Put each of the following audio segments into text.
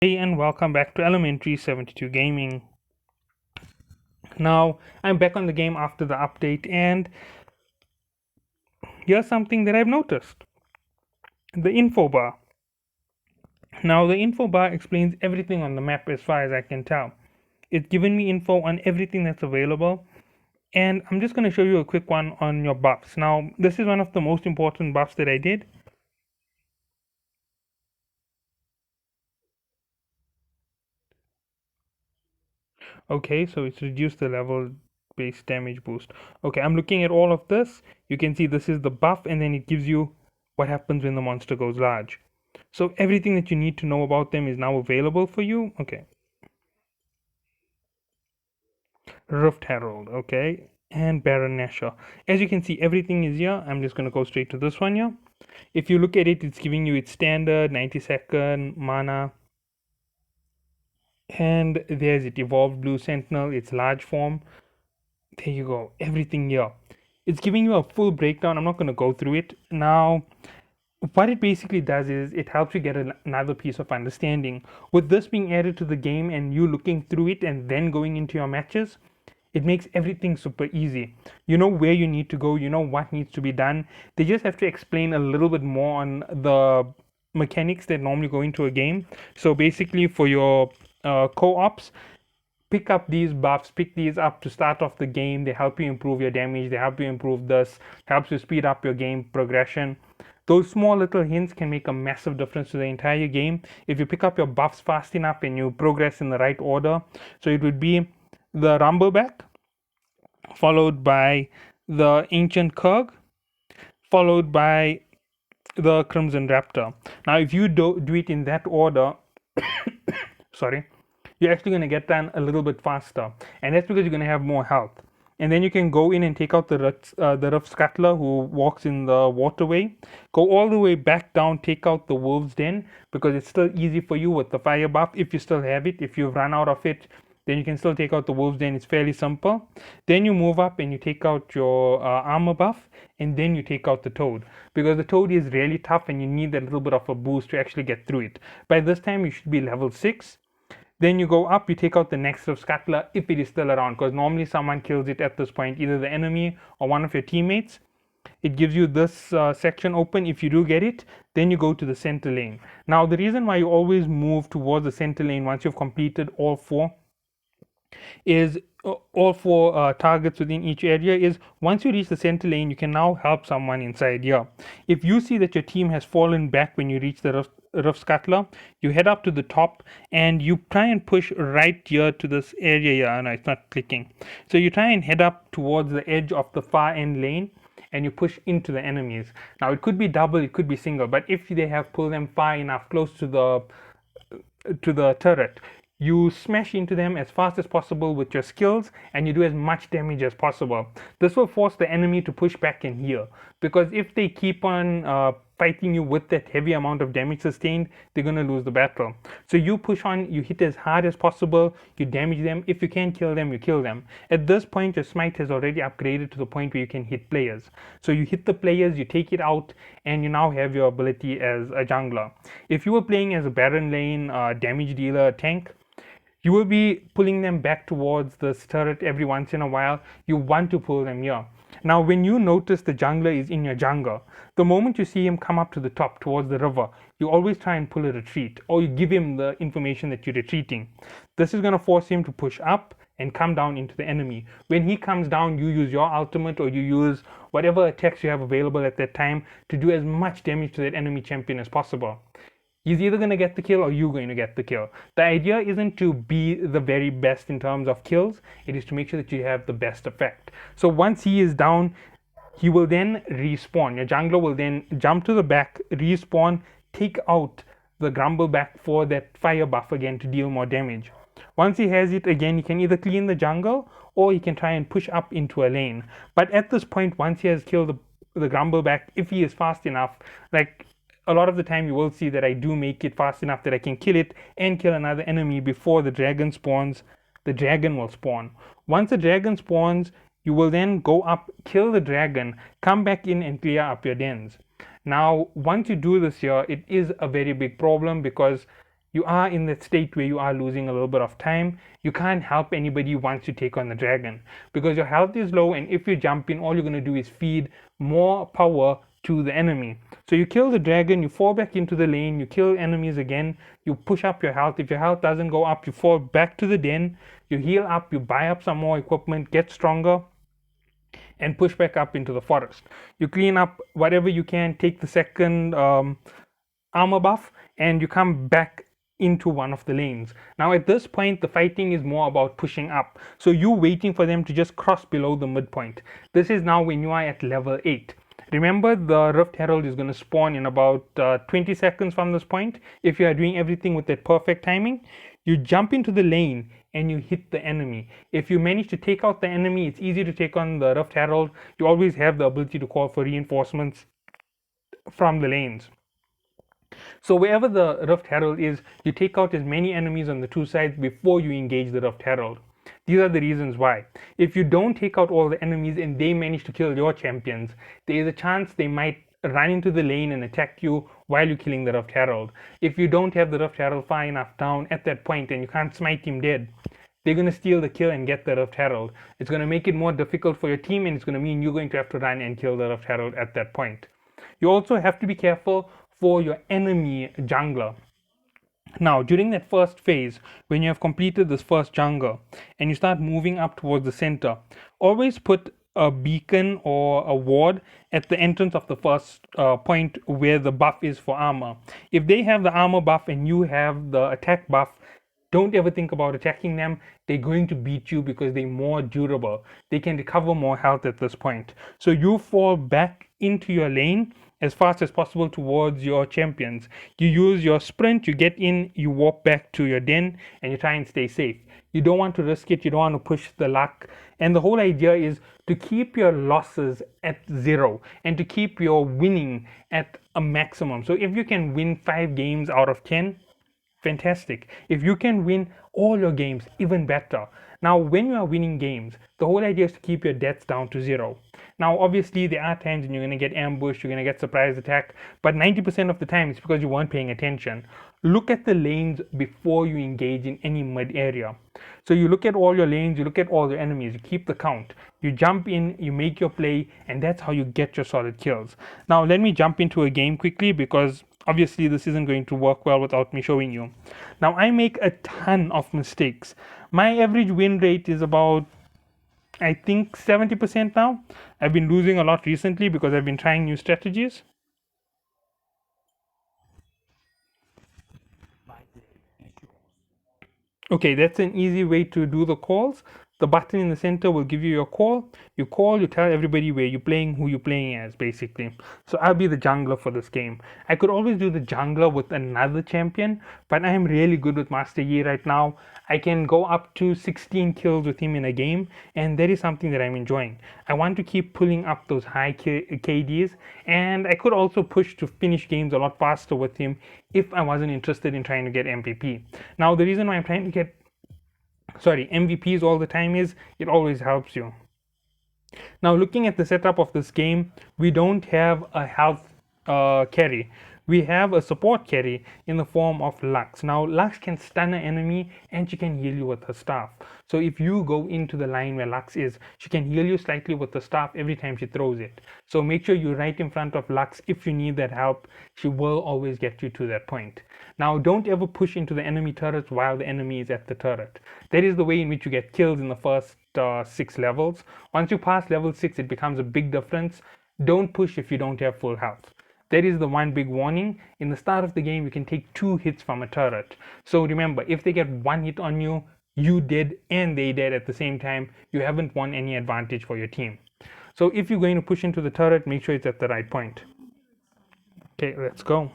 Hey, and welcome back to Elementary 72 Gaming. Now, I'm back on the game after the update, and here's something that I've noticed: the info bar. Now, the info bar explains everything on the map as far as I can tell. It's given me info on everything that's available, and I'm just going to show you a quick one on your buffs. Now, this is one of the most important buffs that I did. Okay, so it's reduced the level base damage boost. Okay, I'm looking at all of this. You can see this is the buff, and then it gives you what happens when the monster goes large. So everything that you need to know about them is now available for you. Okay, Rift Herald, okay, and Baron Nashor. As you can see, everything is here. I'm just going to go straight to this one here. If you look at it, it's giving you its standard 90-second mana, and there's it, Evolved Blue Sentinel, its large form. There you go, everything here. It's giving you a full breakdown. I'm not going to go through it now. What it basically does is it helps you get another piece of understanding. With this being added to the game and you looking through it and then going into your matches, it makes everything super easy. You know where you need to go, you know what needs to be done. They just have to explain a little bit more on the mechanics that normally go into a game. So basically, for your co-ops, pick up these buffs, pick these up to start off the game. They help you improve your damage, they help you improve this, helps you speed up your game progression. Those small little hints can make a massive difference to the entire game if you pick up your buffs fast enough and you progress in the right order. So it would be the Rumbleback, followed by the Ancient Kurg, followed by the Crimson Raptor. Now if you do it in that order, sorry, you're actually going to get done a little bit faster, and that's because you're going to have more health. And then you can go in and take out the Rift Scuttler who walks in the waterway. Go all the way back down, take out the Wolf's Den, because it's still easy for you with the fire buff if you still have it. If you've run out of it, then you can still take out the Wolf's Den. It's fairly simple. Then you move up and you take out your armor buff, and then you take out the Toad, because the Toad is really tough and you need a little bit of a boost to actually get through it. By this time you should be level 6. Then you go up, you take out the next of Scuttler if it is still around, because normally someone kills it at this point, either the enemy or one of your teammates. It gives you this section open. If you do get it, then you go to the center lane. Now, the reason why you always move towards the center lane once you've completed all four is all four targets within each area is once you reach the center lane, you can now help someone inside here. If you see that your team has fallen back when you reach the Rift Scuttler, you head up to the top and you try and push right here to this area here. No, it's not clicking. So you try and head up towards the edge of the far end lane and you push into the enemies. Now it could be double, it could be single, but if they have pulled them far enough close to the turret, you smash into them as fast as possible with your skills and you do as much damage as possible. This will force the enemy to push back and heal, because if they keep on fighting you with that heavy amount of damage sustained, they're going to lose the battle. So you push on, you hit as hard as possible, you damage them. If you can kill them, you kill them. At this point, your smite has already upgraded to the point where you can hit players. So you hit the players, you take it out, and you now have your ability as a jungler. If you were playing as a Baron lane, damage dealer, tank, you will be pulling them back towards this turret every once in a while. You want to pull them here. Now, when you notice the jungler is in your jungle, the moment you see him come up to the top towards the river, you always try and pull a retreat, or you give him the information that you're retreating. This is going to force him to push up and come down into the enemy. When he comes down, you use your ultimate or you use whatever attacks you have available at that time to do as much damage to that enemy champion as possible. He's either going to get the kill or you're going to get the kill. The idea isn't to be the very best in terms of kills, it is to make sure that you have the best effect. So once he is down, he will then respawn. Your jungler will then jump to the back, respawn, take out the Grumbleback for that fire buff again to deal more damage. Once he has it again, he can either clean the jungle or he can try and push up into a lane. But at this point, once he has killed the Grumbleback, if he is fast enough, like a lot of the time you will see that I do make it fast enough that I can kill it and kill another enemy before the dragon spawns. The dragon will spawn. Once the dragon spawns, you will then go up, kill the dragon, come back in and clear up your dens. Now, once you do this here, it is a very big problem because you are in that state where you are losing a little bit of time. You can't help anybody once you take on the dragon, because your health is low, and if you jump in, all you're going to do is feed more power to the enemy. So you kill the dragon, you fall back into the lane, you kill enemies again, you push up your health. If your health doesn't go up, you fall back to the den, you heal up, you buy up some more equipment, get stronger, and push back up into the forest. You clean up whatever you can, take the second armor buff, and you come back into one of the lanes. Now at this point, the fighting is more about pushing up. So you waiting for them to just cross below the midpoint. This is now when you are at level 8. Remember, the Rift Herald is going to spawn in about 20 seconds from this point. If you are doing everything with that perfect timing, you jump into the lane and you hit the enemy. If you manage to take out the enemy, it's easy to take on the Rift Herald. You always have the ability to call for reinforcements from the lanes. So wherever the Rift Herald is, you take out as many enemies on the two sides before you engage the Rift Herald. These are the reasons why. If you don't take out all the enemies and they manage to kill your champions, there is a chance they might run into the lane and attack you while you're killing the Rift Herald. If you don't have the Rift Herald far enough down at that point and you can't smite him dead, they're going to steal the kill and get the Rift Herald. It's going to make it more difficult for your team, and it's going to mean you're going to have to run and kill the Rift Herald at that point. You also have to be careful for your enemy jungler. Now, during that first phase, when you have completed this first jungle and you start moving up towards the center, always put a beacon or a ward at the entrance of the first point where the buff is for armor. If they have the armor buff and you have the attack buff, don't ever think about attacking them. They're going to beat you because they're more durable. They can recover more health at this point. So you fall back into your lane as fast as possible towards your champions. You use your sprint, you get in, you walk back to your den, and you try and stay safe. You don't want to risk it, you don't want to push the luck. And the whole idea is to keep your losses at 0 and to keep your winning at a maximum. So if you can win 5 games out of 10, fantastic. If you can win all your games, even better. Now, when you are winning games, the whole idea is to keep your deaths down to 0. Now, obviously, there are times when you're going to get ambushed, you're going to get surprise attack, but 90% of the time it's because you weren't paying attention. Look at the lanes before you engage in any mid area. So you look at all your lanes, you look at all your enemies, you keep the count, you jump in, you make your play, and that's how you get your solid kills. Now, let me jump into a game quickly because obviously this isn't going to work well without me showing you. Now, I make a ton of mistakes. My average win rate is about, I think, 70% now. I've been losing a lot recently because I've been trying new strategies. Okay, that's an easy way to do the calls. The button in the center will give you your call. You call, you tell everybody where you're playing, who you're playing as, basically. So I'll be the jungler for this game. I could always do the jungler with another champion, but I'm really good with Master Yi right now. I can go up to 16 kills with him in a game, and that is something that I'm enjoying. I want to keep pulling up those high KDs, and I could also push to finish games a lot faster with him if I wasn't interested in trying to get MVP. Now, the reason why I'm trying to get MVPs all the time is it always helps you. Now, looking at the setup of this game, we don't have a health carry. We have a support carry in the form of Lux. Now, Lux can stun an enemy and she can heal you with her staff. So if you go into the line where Lux is, she can heal you slightly with the staff every time she throws it. So make sure you're right in front of Lux. If you need that help, she will always get you to that point. Now, don't ever push into the enemy turrets while the enemy is at the turret. That is the way in which you get kills in the first 6 levels. Once you pass level 6, it becomes a big difference. Don't push if you don't have full health. That is the one big warning. In the start of the game, you can take 2 hits from a turret. So remember, if they get 1 hit on you, you dead and they dead at the same time. You haven't won any advantage for your team. So if you're going to push into the turret, make sure it's at the right point. Okay, let's go.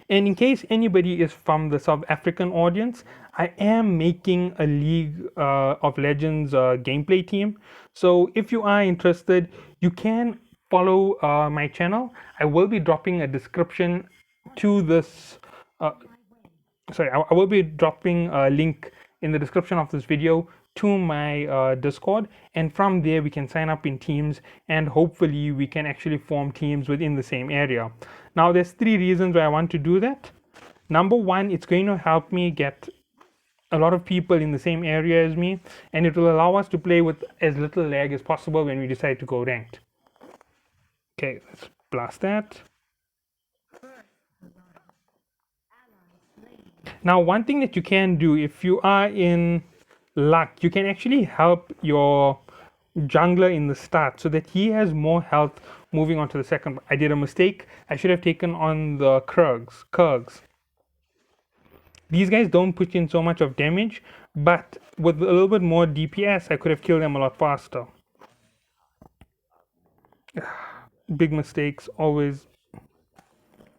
And in case anybody is from the South African audience, I am making a League of Legends gameplay team. So if you are interested, you can follow my channel. I will be dropping a description to this. I will be dropping a link in the description of this video to my Discord, and from there we can sign up in teams, and hopefully we can actually form teams within the same area. Now there's 3 reasons why I want to do that. Number one, it's going to help me get a lot of people in the same area as me, and it will allow us to play with as little lag as possible when we decide to go ranked. Okay, let's blast that. Now, one thing that you can do if you are in luck, you can actually help your jungler in the start so that he has more health moving on to the second. I did a mistake. I should have taken on the Kurgs. These guys don't put in so much of damage, but with a little bit more DPS, I could have killed them a lot faster. Big mistakes, always.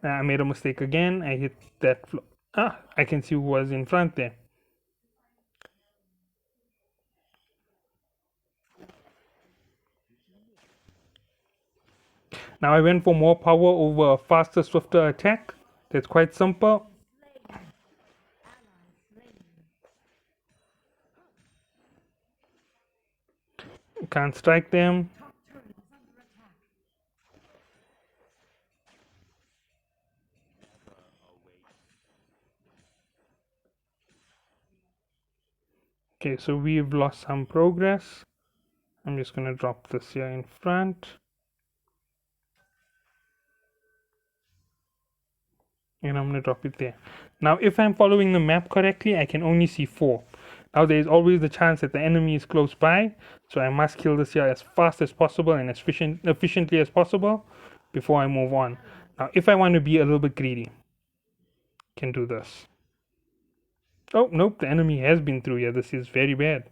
I made a mistake again. I hit that. I can see who was in front there. Now I went for more power over a faster, swifter attack. That's quite simple. Can't strike them. Okay, so we've lost some progress. I'm just gonna drop this here in front. And I'm gonna drop it there. Now, if I'm following the map correctly, I can only see 4. Now, there's always the chance that the enemy is close by, so I must kill this here as fast as possible and as efficiently as possible before I move on. Now, if I want to be a little bit greedy, I can do this. Oh, nope, the enemy has been through here. This is very bad.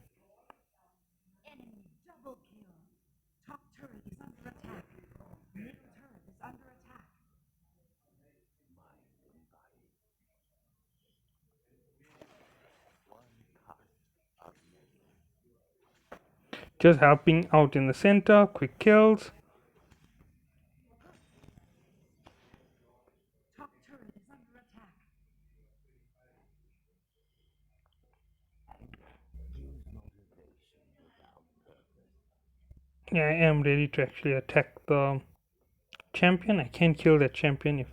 Just helping out in the center, quick kills. Yeah, I am ready to actually attack the champion. I can kill that champion if...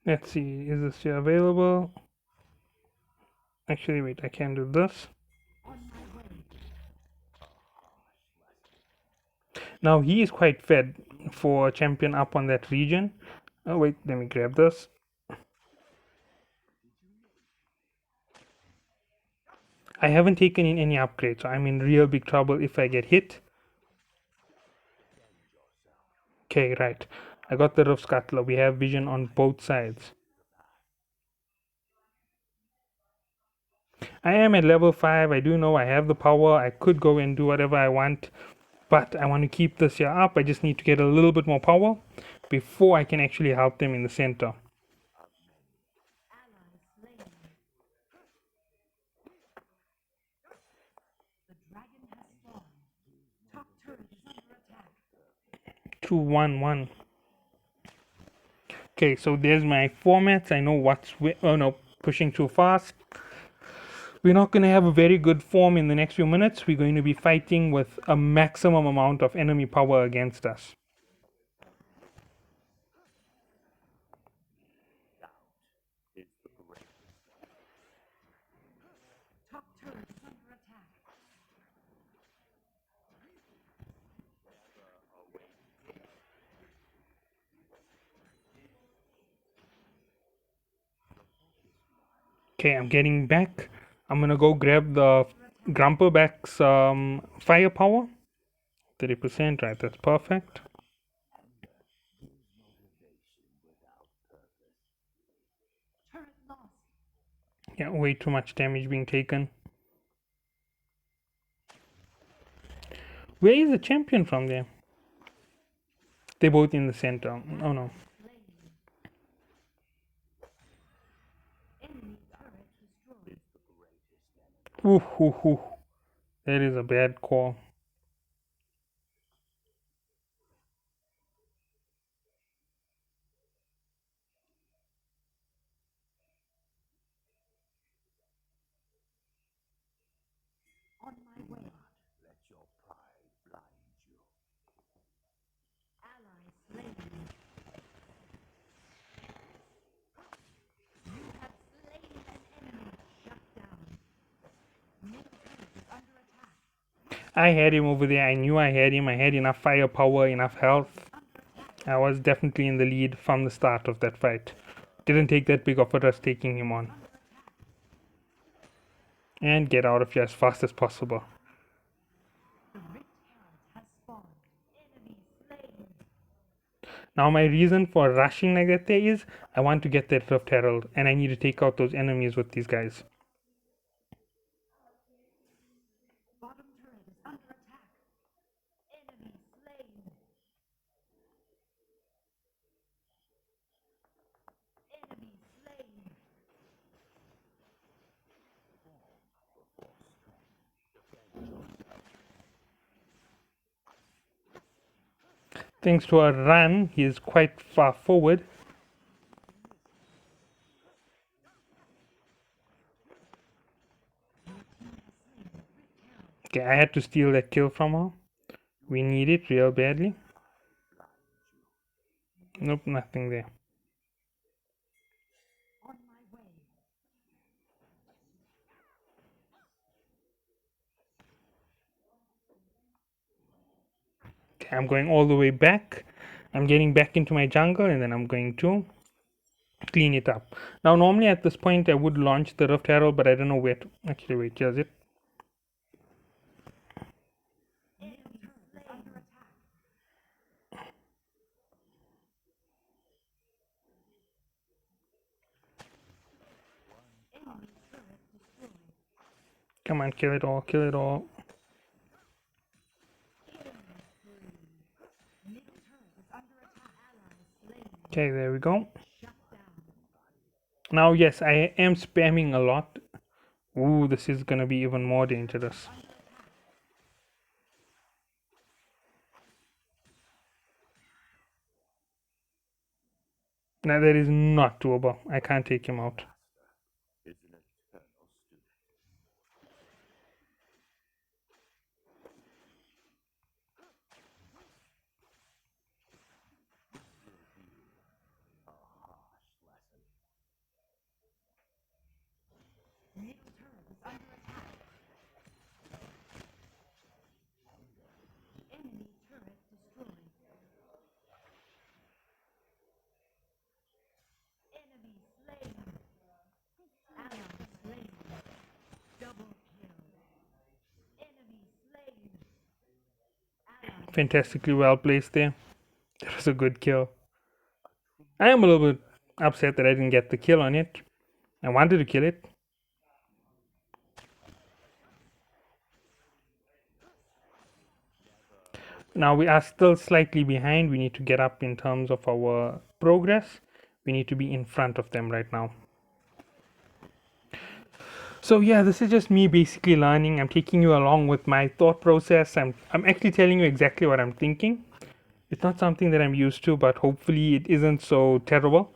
Let's see, is this here available? Actually, wait, I can do this. Now he is quite fed for a champion up on that region. Oh wait, let me grab this. I haven't taken in any upgrades, so I'm in real big trouble if I get hit. Okay, right. I got the Roof Scuttler. We have vision on both sides. I am at level 5. I do know I have the power. I could go and do whatever I want, but I want to keep this here up. I just need to get a little bit more power before I can actually help them in the center. Two, one, one. Okay, so there's my formats. I know what's... Oh no, pushing too fast. We're not going to have a very good form in the next few minutes. We're going to be fighting with a maximum amount of enemy power against us. Okay, I'm getting back. I'm gonna go grab the Grumperback's firepower. 30%, right, that's perfect. Yeah, way too much damage being taken. Where is the champion from there? They're both in the center. Oh no. Ooh, ooh, ooh. That is a bad call. I had him over there. I knew I had him. I had enough firepower, enough health. I was definitely in the lead from the start of that fight. Didn't take that big of a risk taking him on. And get out of here as fast as possible. Now my reason for rushing like that there is I want to get that Rift Herald and I need to take out those enemies with these guys. Thanks to our run, he is quite far forward. Okay, I had to steal that kill from her. We need it real badly. Nope, nothing there. Okay, I'm going all the way back. I'm getting back into my jungle and then I'm going to clean it up. Now, normally at this point I would launch the Rift Herald, but I don't know where to. Actually, wait, here's it. Come on, kill it all, kill it all. Okay, there we go. Now, yes, I am spamming a lot. Ooh, this is gonna be even more dangerous. Now, that is not doable. I can't take him out. Fantastically well placed there. That was a good kill. I am a little bit upset that I didn't get the kill on it. I wanted to kill it. Now we are still slightly behind. We need to get up in terms of our progress. We need to be in front of them right now. So yeah, this is just me basically learning. I'm taking you along with my thought process. I'm actually telling you exactly what I'm thinking. It's not something that I'm used to, but hopefully it isn't so terrible.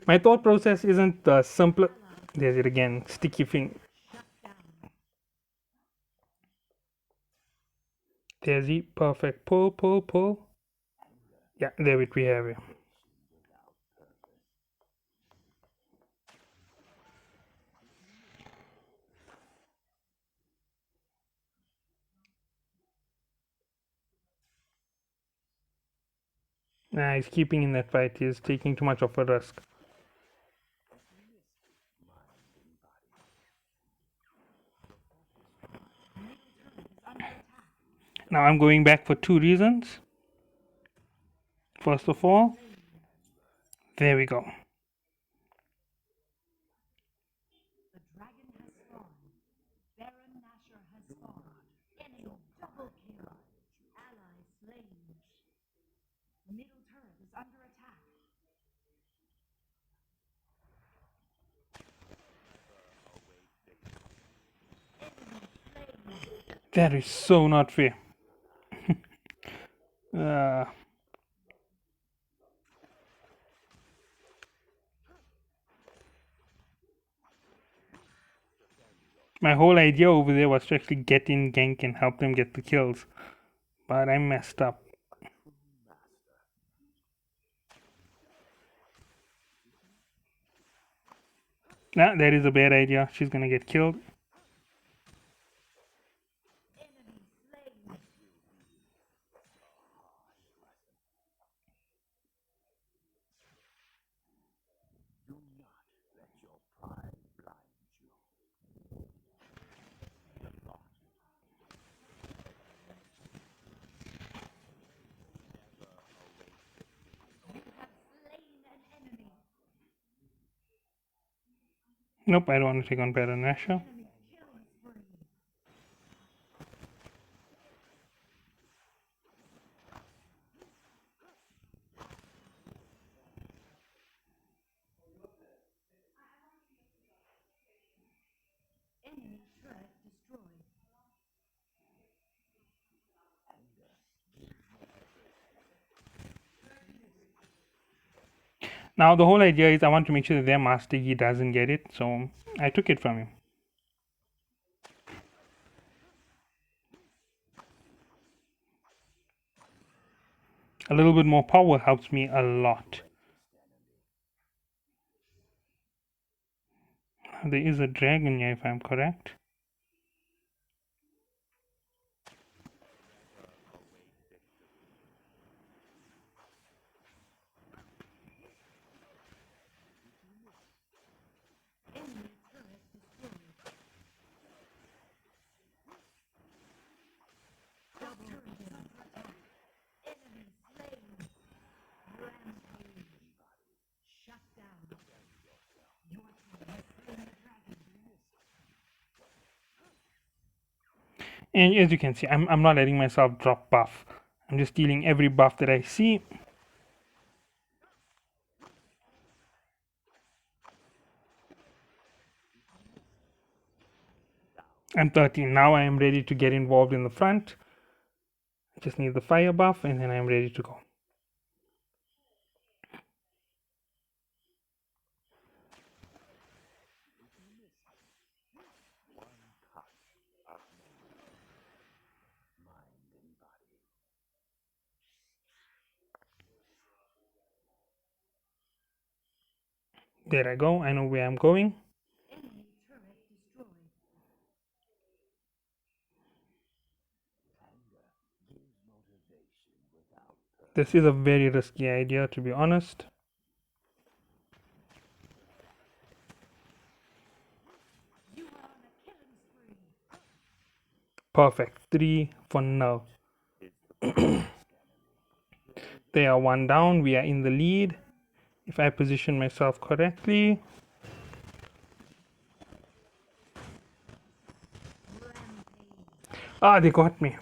My thought process isn't the simpler. There's it again, sticky thing. There's it, perfect. Pull, pull, pull. Yeah, there we have it. Nah, he's keeping in that fight. He's taking too much of a risk. Now I'm going back for two reasons. First of all, there we go. That is so not fair. uh, my whole idea over there was to actually get in gank and help them get the kills, but I messed up. Nah, that is a bad idea. She's gonna get killed. Nope, I don't want to take on Baron Nashor. Now the whole idea is I want to make sure that their Master Yi doesn't get it, so I took it from him. A little bit more power helps me a lot. There is a dragon here if I'm correct. And as you can see, I'm not letting myself drop buff. I'm just stealing every buff that I see. I'm 13. Now I am ready to get involved in the front. I just need the fire buff and then I'm ready to go. There I go. I know where I'm going. This is a very risky idea, to be honest. Perfect. 3 for now. They are 1 down. We are in the lead. If I position myself correctly. Ah, they got me.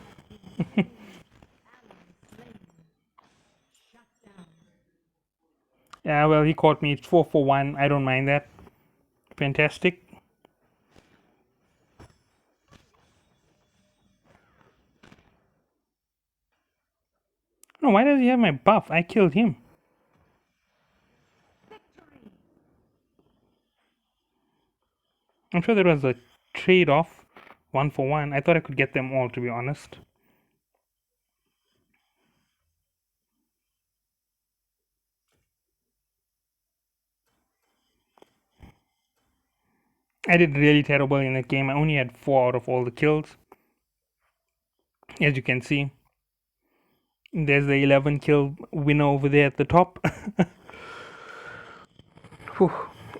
Yeah, well, he caught me. It's 4 for 1. I don't mind that. Fantastic. No, why does he have my buff? I killed him. I'm sure there was a trade-off. 1 for 1. I thought I could get them all, to be honest. I did really terrible in that game. I only had 4 out of all the kills. As you can see. There's the 11 kill winner over there at the top.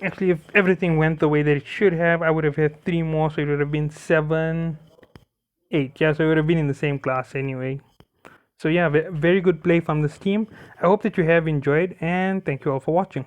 Actually, if everything went the way that it should have, I would have had 3 more, so it would have been 7, 8. Yeah, so it would have been in the same class anyway. So yeah, very good play from this team. I hope that you have enjoyed, and thank you all for watching.